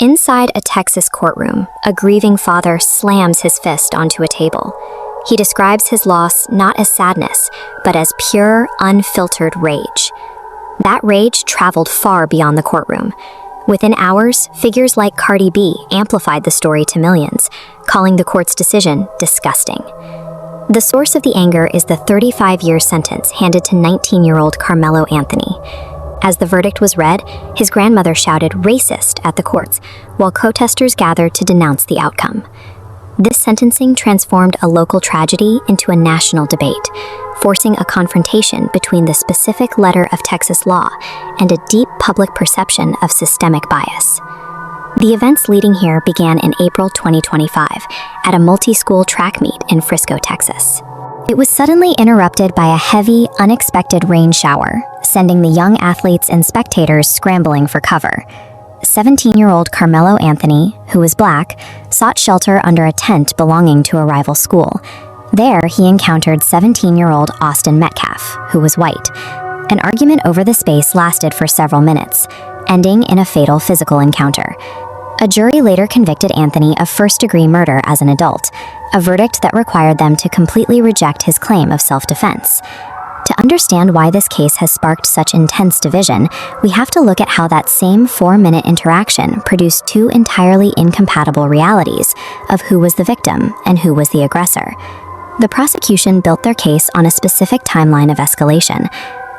Inside a Texas courtroom, a grieving father slams his fist onto a table. He describes his loss not as sadness, but as pure, unfiltered rage. That rage traveled far beyond the courtroom. Within hours, figures like Cardi B amplified the story to millions, calling the court's decision disgusting. The source of the anger is the 35-year sentence handed to 19-year-old Karmelo Anthony. As the verdict was read, his grandmother shouted "racist" at the courts, while protesters gathered to denounce the outcome. This sentencing transformed a local tragedy into a national debate, forcing a confrontation between the specific letter of Texas law and a deep public perception of systemic bias. The events leading here began in April 2025 at a multi-school track meet in Frisco, Texas. It was suddenly interrupted by a heavy, unexpected rain shower, sending the young athletes and spectators scrambling for cover. 17-year-old Karmelo Anthony, who was black, sought shelter under a tent belonging to a rival school. There, he encountered 17-year-old Austin Metcalf, who was white. An argument over the space lasted for several minutes, ending in a fatal physical encounter. A jury later convicted Anthony of first-degree murder as an adult, a verdict that required them to completely reject his claim of self-defense. To understand why this case has sparked such intense division, we have to look at how that same 4-minute interaction produced two entirely incompatible realities of who was the victim and who was the aggressor. The prosecution built their case on a specific timeline of escalation.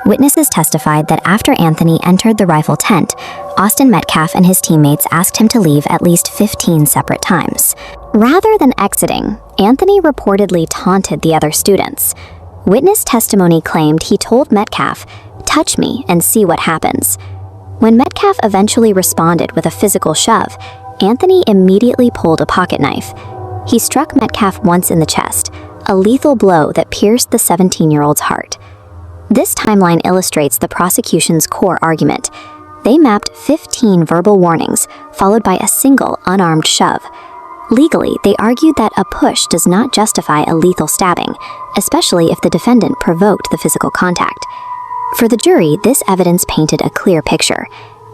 Witnesses testified that after Anthony entered the rifle tent, Austin Metcalf and his teammates asked him to leave at least 15 separate times. Rather than exiting, Anthony reportedly taunted the other students. Witness testimony claimed he told Metcalf, "Touch me and see what happens." When Metcalf eventually responded with a physical shove, Anthony immediately pulled a pocket knife. He struck Metcalf once in the chest, a lethal blow that pierced the 17-year-old's heart. This timeline illustrates the prosecution's core argument. They mapped 15 verbal warnings, followed by a single unarmed shove. Legally, they argued that a push does not justify a lethal stabbing, especially if the defendant provoked the physical contact. For the jury, this evidence painted a clear picture.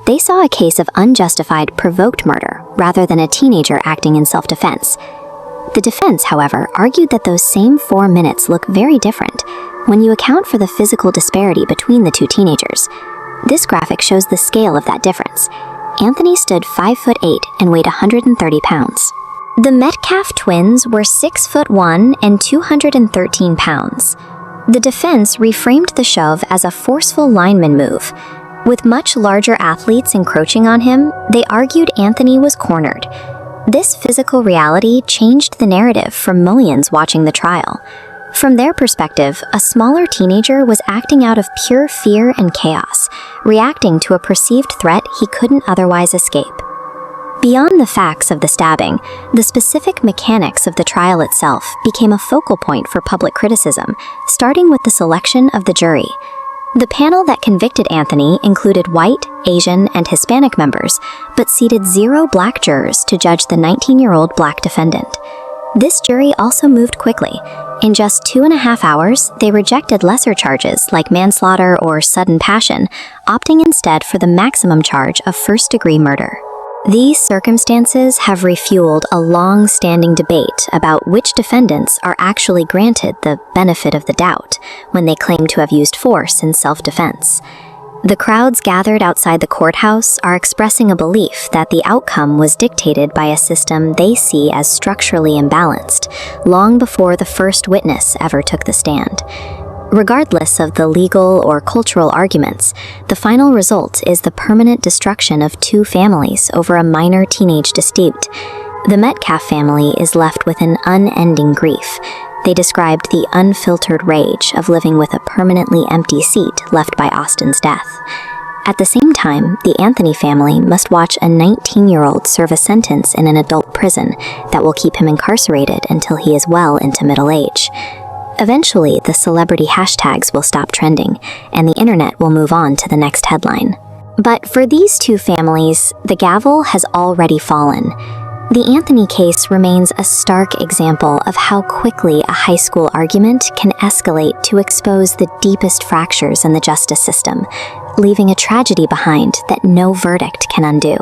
They saw a case of unjustified provoked murder rather than a teenager acting in self-defense. The defense, however, argued that those same 4 minutes look very different when you account for the physical disparity between the two teenagers. This graphic shows the scale of that difference. Anthony stood 5'8" and weighed 130 pounds. The Metcalf twins were 6'1" and 213 pounds. The defense reframed the shove as a forceful lineman move. With much larger athletes encroaching on him, they argued Anthony was cornered. This physical reality changed the narrative for millions watching the trial. From their perspective, a smaller teenager was acting out of pure fear and chaos, reacting to a perceived threat he couldn't otherwise escape. Beyond the facts of the stabbing, the specific mechanics of the trial itself became a focal point for public criticism, starting with the selection of the jury. The panel that convicted Anthony included white, Asian, and Hispanic members, but seated 0 black jurors to judge the 19-year-old black defendant. This jury also moved quickly. In just 2.5 hours, they rejected lesser charges like manslaughter or sudden passion, opting instead for the maximum charge of first-degree murder. These circumstances have refueled a long-standing debate about which defendants are actually granted the benefit of the doubt when they claim to have used force in self-defense. The crowds gathered outside the courthouse are expressing a belief that the outcome was dictated by a system they see as structurally imbalanced, long before the first witness ever took the stand. Regardless of the legal or cultural arguments, the final result is the permanent destruction of 2 families over a minor teenage dispute. The Metcalf family is left with an unending grief. They described the unfiltered rage of living with a permanently empty seat left by Austin's death. At the same time, the Anthony family must watch a 19-year-old serve a sentence in an adult prison that will keep him incarcerated until he is well into middle age. Eventually, the celebrity hashtags will stop trending, and the internet will move on to the next headline. But for these 2 families, the gavel has already fallen. The Anthony case remains a stark example of how quickly a high school argument can escalate to expose the deepest fractures in the justice system, leaving a tragedy behind that no verdict can undo.